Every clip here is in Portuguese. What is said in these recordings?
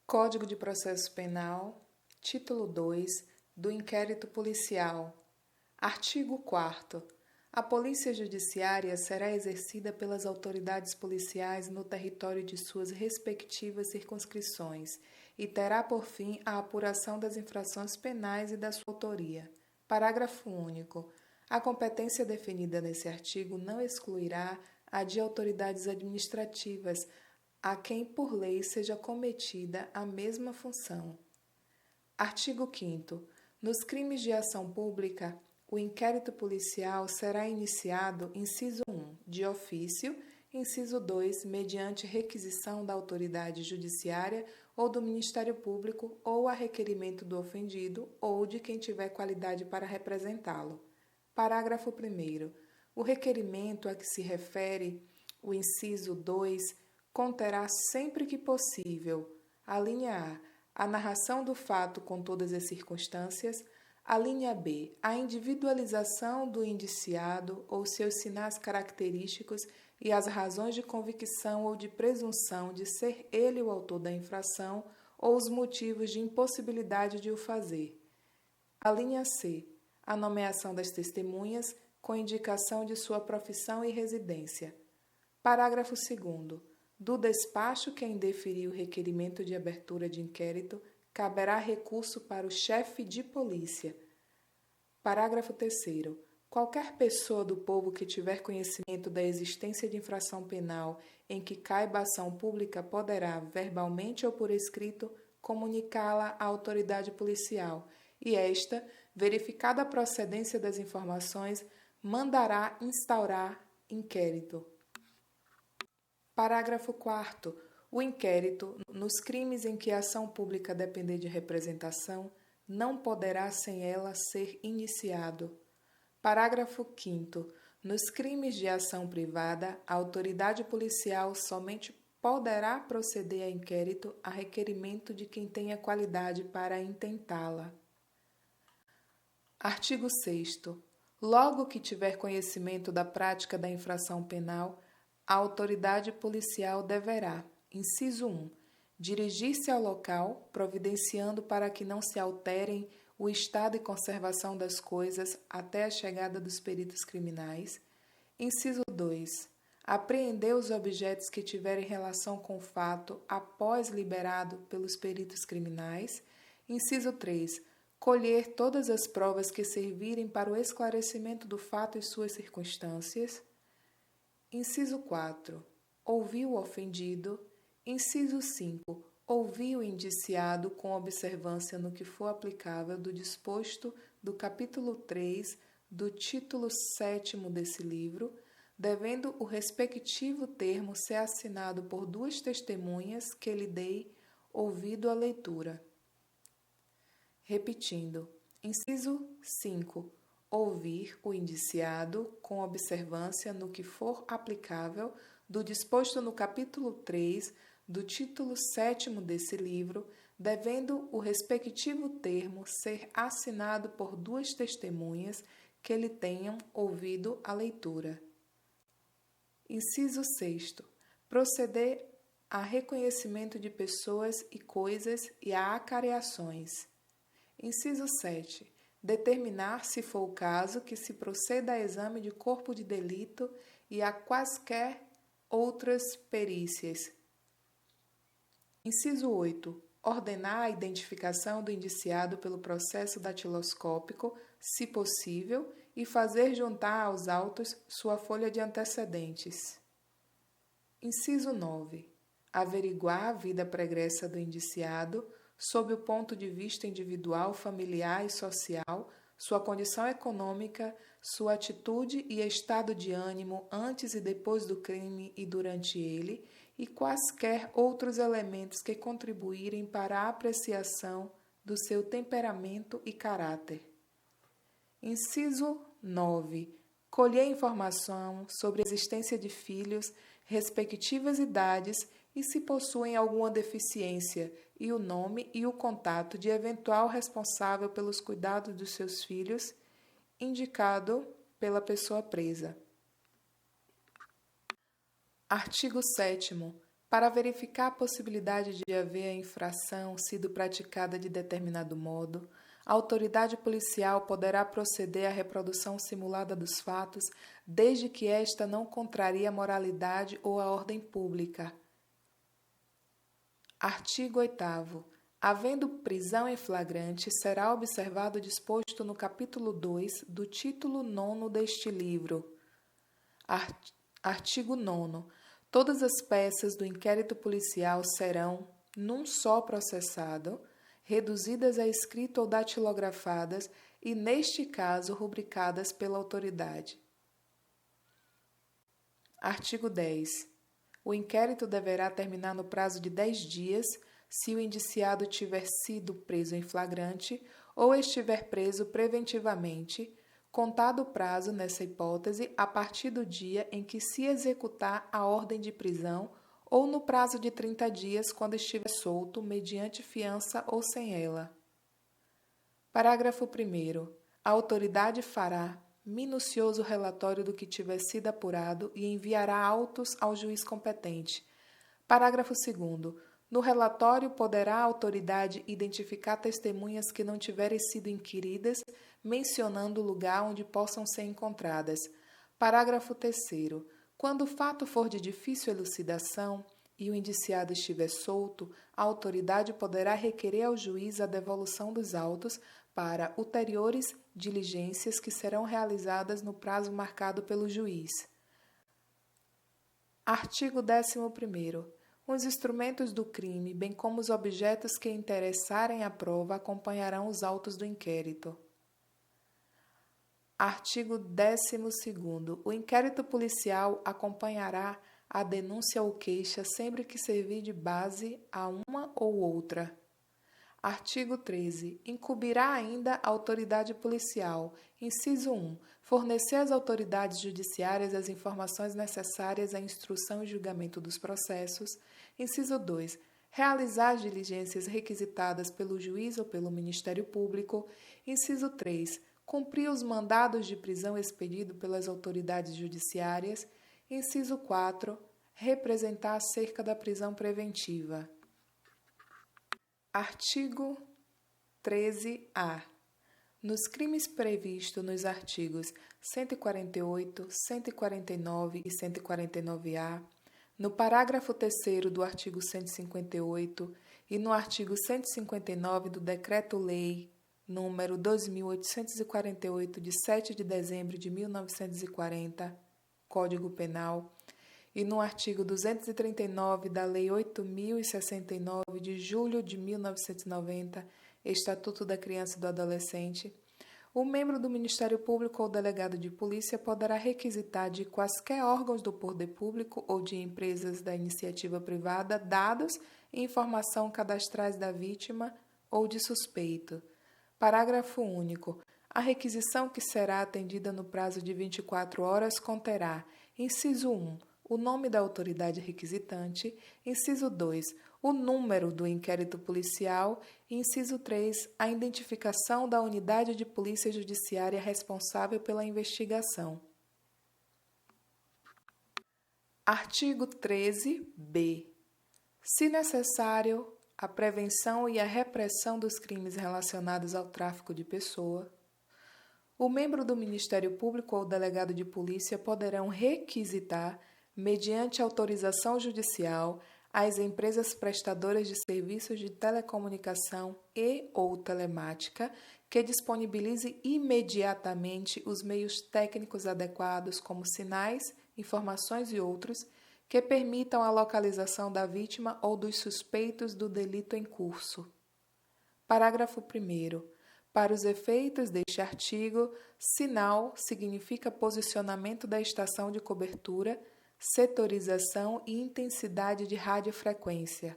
Código de Processo Penal, Título 2, do Inquérito Policial. Artigo 4º. A Polícia Judiciária será exercida pelas autoridades policiais no território de suas respectivas circunscrições e terá por fim a apuração das infrações penais e da sua autoria. Parágrafo único. A competência definida nesse artigo não excluirá a de autoridades administrativas, a quem por lei seja cometida a mesma função. Artigo 5º. Nos crimes de ação pública, o inquérito policial será iniciado, inciso 1, de ofício, inciso 2, mediante requisição da autoridade judiciária ou do Ministério Público ou a requerimento do ofendido ou de quem tiver qualidade para representá-lo. Parágrafo 1º. O requerimento a que se refere o inciso 2 conterá sempre que possível, a linha A narração do fato com todas as circunstâncias, a linha B, a individualização do indiciado ou seus sinais característicos e as razões de convicção ou de presunção de ser ele o autor da infração ou os motivos de impossibilidade de o fazer. A linha C, a nomeação das testemunhas com indicação de sua profissão e residência. Parágrafo 2º. Do despacho que indeferir o requerimento de abertura de inquérito, caberá recurso para o chefe de polícia. Parágrafo 3º. Qualquer pessoa do povo que tiver conhecimento da existência de infração penal em que caiba ação pública poderá, verbalmente ou por escrito, comunicá-la à autoridade policial e esta, verificada a procedência das informações, mandará instaurar inquérito. Parágrafo 4º. O inquérito, nos crimes em que a ação pública depender de representação, não poderá sem ela ser iniciado. Parágrafo 5º. Nos crimes de ação privada, a autoridade policial somente poderá proceder a inquérito a requerimento de quem tenha qualidade para intentá-la. Artigo 6º. Logo que tiver conhecimento da prática da infração penal, a autoridade policial deverá, inciso 1, dirigir-se ao local, providenciando para que não se alterem o estado e conservação das coisas até a chegada dos peritos criminais. Inciso 2, apreender os objetos que tiverem relação com o fato após liberado pelos peritos criminais. Inciso 3, colher todas as provas que servirem para o esclarecimento do fato e suas circunstâncias. Inciso 4. Ouvir o ofendido. Inciso 5. Ouvir o indiciado com observância no que for aplicável do disposto do capítulo 3 do título 7º desse livro, devendo o respectivo termo ser assinado por duas testemunhas que lhe dei ouvido a leitura. Repetindo. Inciso 5. Ouvir o indiciado com observância no que for aplicável do disposto no capítulo 3 do título 7º desse livro, devendo o respectivo termo ser assinado por duas testemunhas que lhe tenham ouvido a leitura. Inciso 6º. Proceder a reconhecimento de pessoas e coisas e a acareações. Inciso 7. Determinar, se for o caso, que se proceda a exame de corpo de delito e a quaisquer outras perícias. Inciso 8. Ordenar a identificação do indiciado pelo processo datiloscópico, se possível, e fazer juntar aos autos sua folha de antecedentes. Inciso 9. Averiguar a vida pregressa do indiciado, sob o ponto de vista individual, familiar e social, sua condição econômica, sua atitude e estado de ânimo antes e depois do crime e durante ele, e quaisquer outros elementos que contribuírem para a apreciação do seu temperamento e caráter. Inciso 9. Colher informação sobre a existência de filhos, respectivas idades e se possuem alguma deficiência, e o nome e o contato de eventual responsável pelos cuidados dos seus filhos, indicado pela pessoa presa. Artigo 7º. Para verificar a possibilidade de haver a infração sido praticada de determinado modo, a autoridade policial poderá proceder à reprodução simulada dos fatos, desde que esta não contrarie a moralidade ou a ordem pública. Artigo 8º. Havendo prisão em flagrante, será observado o disposto no capítulo 2 do título 9º deste livro. Artigo 9º. Todas as peças do inquérito policial serão, num só processado, reduzidas a escrito ou datilografadas e, neste caso, rubricadas pela autoridade. Artigo 10. O inquérito deverá terminar no prazo de 10 dias se o indiciado tiver sido preso em flagrante ou estiver preso preventivamente, contado o prazo, nessa hipótese, a partir do dia em que se executar a ordem de prisão ou no prazo de 30 dias quando estiver solto, mediante fiança ou sem ela. Parágrafo 1º. A autoridade fará minucioso relatório do que tiver sido apurado e enviará autos ao juiz competente. Parágrafo 2º. No relatório, poderá a autoridade identificar testemunhas que não tiverem sido inquiridas, mencionando o lugar onde possam ser encontradas. Parágrafo 3º. Quando o fato for de difícil elucidação e o indiciado estiver solto, a autoridade poderá requerer ao juiz a devolução dos autos para ulteriores diligências que serão realizadas no prazo marcado pelo juiz. Artigo 11º. Os instrumentos do crime, bem como os objetos que interessarem à prova, acompanharão os autos do inquérito. Artigo 12º. O inquérito policial acompanhará a denúncia ou queixa sempre que servir de base a uma ou outra. Artigo 13. Incumbirá ainda a autoridade policial, inciso 1, fornecer às autoridades judiciárias as informações necessárias à instrução e julgamento dos processos. Inciso 2. Realizar as diligências requisitadas pelo juiz ou pelo Ministério Público. Inciso 3. Cumprir os mandados de prisão expedidos pelas autoridades judiciárias. Inciso 4. Representar acerca da prisão preventiva. Artigo 13-A. Nos crimes previstos nos artigos 148, 149 e 149-A, no parágrafo 3º do artigo 158 e no artigo 159 do Decreto-Lei nº 2.848, de 7 de dezembro de 1940, Código Penal, e no artigo 239 da Lei 8.069, de julho de 1990, Estatuto da Criança e do Adolescente, o membro do Ministério Público ou delegado de polícia poderá requisitar de quaisquer órgãos do poder público ou de empresas da iniciativa privada dados e informação cadastrais da vítima ou de suspeito. Parágrafo único. A requisição que será atendida no prazo de 24 horas conterá, inciso 1, o nome da autoridade requisitante, inciso 2, o número do inquérito policial e, inciso 3, a identificação da unidade de polícia judiciária responsável pela investigação. Artigo 13-B. Se necessário, a prevenção e a repressão dos crimes relacionados ao tráfico de pessoa, o membro do Ministério Público ou o delegado de polícia poderão requisitar, mediante autorização judicial, às empresas prestadoras de serviços de telecomunicação e ou telemática que disponibilize imediatamente os meios técnicos adequados, como sinais, informações e outros, que permitam a localização da vítima ou dos suspeitos do delito em curso. Parágrafo 1º. Para os efeitos deste artigo, sinal significa posicionamento da estação de cobertura, setorização e intensidade de radiofrequência.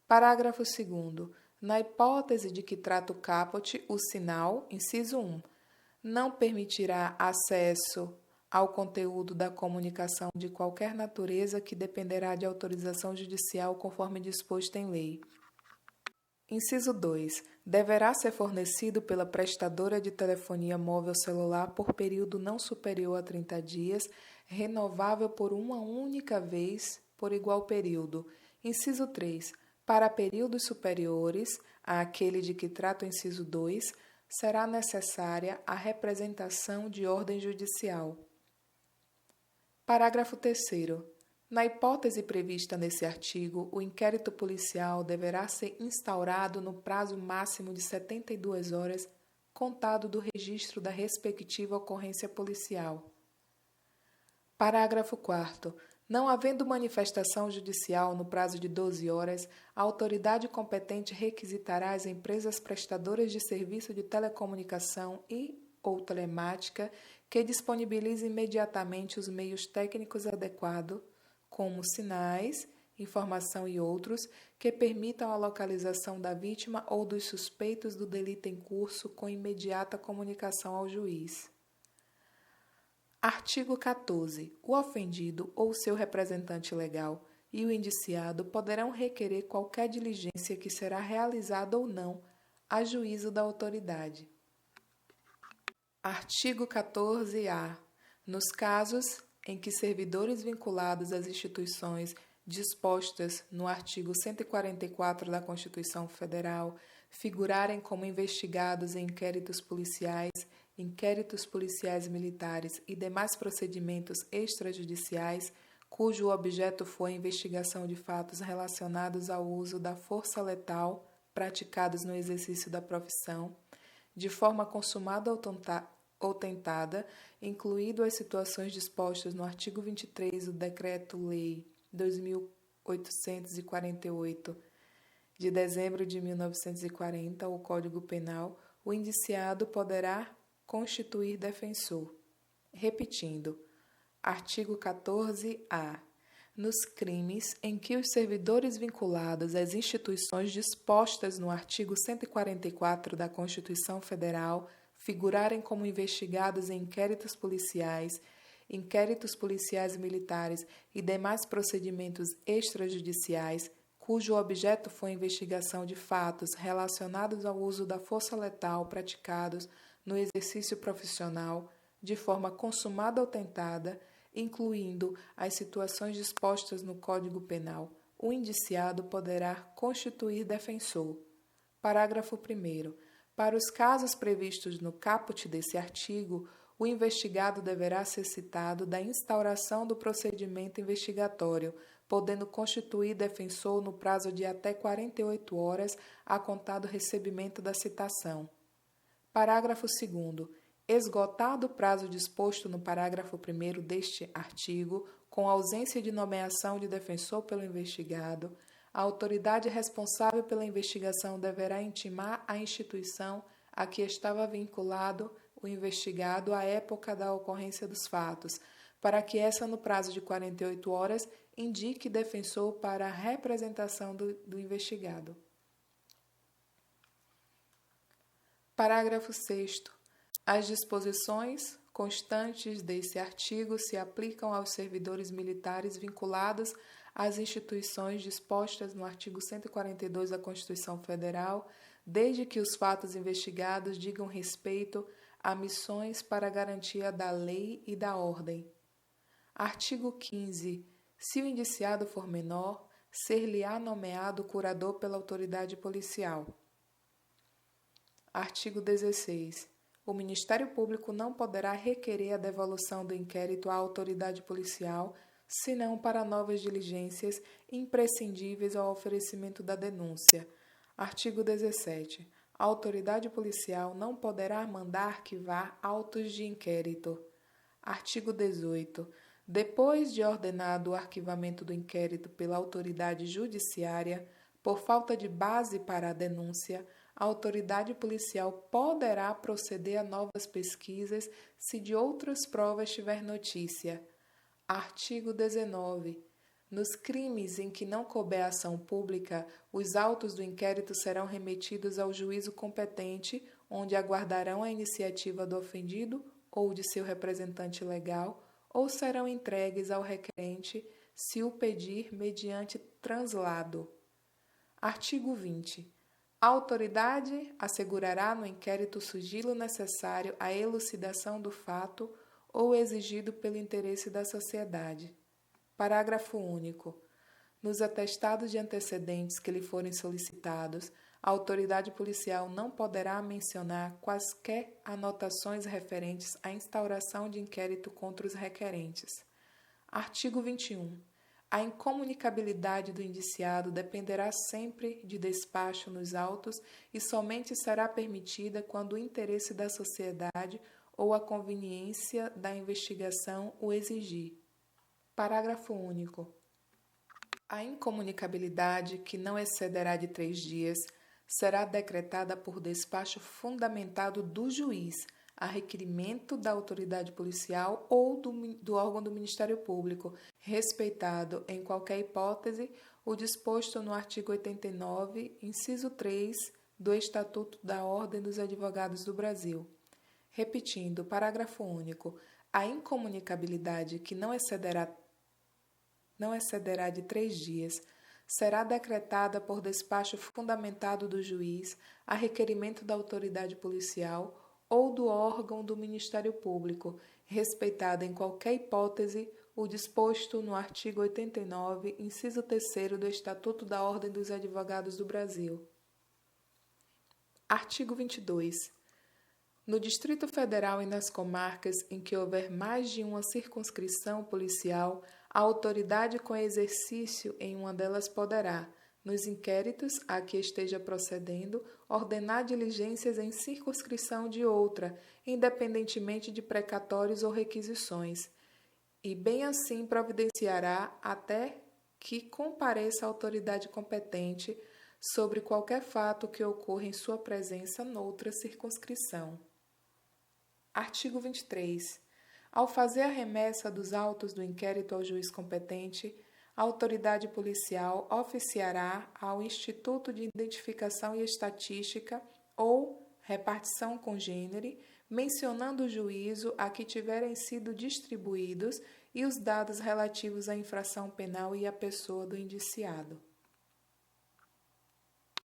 Parágrafo 2º. Na hipótese de que trata o caput, o sinal, inciso 1, não permitirá acesso ao conteúdo da comunicação de qualquer natureza que dependerá de autorização judicial conforme disposto em lei. Inciso 2. Deverá ser fornecido pela prestadora de telefonia móvel celular por período não superior a 30 dias, renovável por uma única vez por igual período, Inciso 3. Para períodos superiores àquele de que trata o inciso 2, será necessária a representação de ordem judicial. Parágrafo 3º. Na hipótese prevista nesse artigo, o inquérito policial deverá ser instaurado no prazo máximo de 72 horas, contado do registro da respectiva ocorrência policial. Parágrafo 4º. Não havendo manifestação judicial no prazo de 12 horas, a autoridade competente requisitará às empresas prestadoras de serviço de telecomunicação ou telemática que disponibilizem imediatamente os meios técnicos adequados, como sinais, informação e outros, que permitam a localização da vítima ou dos suspeitos do delito em curso com imediata comunicação ao juiz. Artigo 14. O ofendido ou seu representante legal e o indiciado poderão requerer qualquer diligência que será realizada ou não a juízo da autoridade. Artigo 14-A. Nos casos em que servidores vinculados às instituições dispostas no artigo 144 da Constituição Federal figurarem como investigados em inquéritos policiais militares e demais procedimentos extrajudiciais, cujo objeto for a investigação de fatos relacionados ao uso da força letal praticados no exercício da profissão, de forma consumada ou tentada, incluído as situações dispostas no artigo 23 do Decreto-Lei 2848, de dezembro de 1940, o Código Penal, o indiciado poderá constituir defensor. Repetindo, artigo 14-A. Nos crimes em que os servidores vinculados às instituições dispostas no artigo 144 da Constituição Federal figurarem como investigados em inquéritos policiais militares e demais procedimentos extrajudiciais, cujo objeto for a investigação de fatos relacionados ao uso da força letal praticados no exercício profissional, de forma consumada ou tentada, incluindo as situações dispostas no Código Penal, o indiciado poderá constituir defensor. Parágrafo 1º. Para os casos previstos no caput desse artigo, o investigado deverá ser citado da instauração do procedimento investigatório, podendo constituir defensor no prazo de até 48 horas a contar do recebimento da citação. Parágrafo 2º. Esgotado o prazo disposto no parágrafo 1º deste artigo, com ausência de nomeação de defensor pelo investigado, a autoridade responsável pela investigação deverá intimar a instituição a que estava vinculado o investigado à época da ocorrência dos fatos, para que essa, no prazo de 48 horas, indique defensor para a representação do investigado. Parágrafo 6º. As disposições constantes desse artigo se aplicam aos servidores militares vinculados às instituições dispostas no artigo 142 da Constituição Federal, desde que os fatos investigados digam respeito a missões para a garantia da lei e da ordem. Artigo 15. Se o indiciado for menor, ser-lhe-á nomeado curador pela autoridade policial. Artigo 16. O Ministério Público não poderá requerer a devolução do inquérito à autoridade policial, senão para novas diligências imprescindíveis ao oferecimento da denúncia. Artigo 17. A autoridade policial não poderá mandar arquivar autos de inquérito. Artigo 18. Depois de ordenado o arquivamento do inquérito pela autoridade judiciária, por falta de base para a denúncia, a autoridade policial poderá proceder a novas pesquisas se de outras provas tiver notícia. Artigo 19. Nos crimes em que não couber ação pública, os autos do inquérito serão remetidos ao juízo competente, onde aguardarão a iniciativa do ofendido ou de seu representante legal, ou serão entregues ao requerente, se o pedir, mediante translado. Artigo 20. A autoridade assegurará no inquérito o sigilo necessário à elucidação do fato ou exigido pelo interesse da sociedade. Parágrafo único. Nos atestados de antecedentes que lhe forem solicitados, a autoridade policial não poderá mencionar quaisquer anotações referentes à instauração de inquérito contra os requerentes. Artigo 21. A incomunicabilidade do indiciado dependerá sempre de despacho nos autos e somente será permitida quando o interesse da sociedade ou a conveniência da investigação o exigir. Parágrafo único. A incomunicabilidade, que não excederá de 3 dias, será decretada por despacho fundamentado do juiz, a requerimento da autoridade policial ou do órgão do Ministério Público, respeitado, em qualquer hipótese, o disposto no artigo 89, inciso 3, do Estatuto da Ordem dos Advogados do Brasil. Repetindo, parágrafo único, a incomunicabilidade, que não excederá de 3 dias, será decretada por despacho fundamentado do juiz, a requerimento da autoridade policial ou do órgão do Ministério Público, respeitado em qualquer hipótese o disposto no artigo 89, inciso 3º do Estatuto da Ordem dos Advogados do Brasil. Artigo 22. No Distrito Federal e nas comarcas em que houver mais de uma circunscrição policial, a autoridade com exercício em uma delas poderá, nos inquéritos a que esteja procedendo, ordenar diligências em circunscrição de outra, independentemente de precatórios ou requisições, e bem assim providenciará até que compareça a autoridade competente sobre qualquer fato que ocorra em sua presença noutra circunscrição. Artigo 23. Ao fazer a remessa dos autos do inquérito ao juiz competente, a autoridade policial oficiará ao Instituto de Identificação e Estatística ou repartição congênere, mencionando o juízo a que tiverem sido distribuídos e os dados relativos à infração penal e à pessoa do indiciado.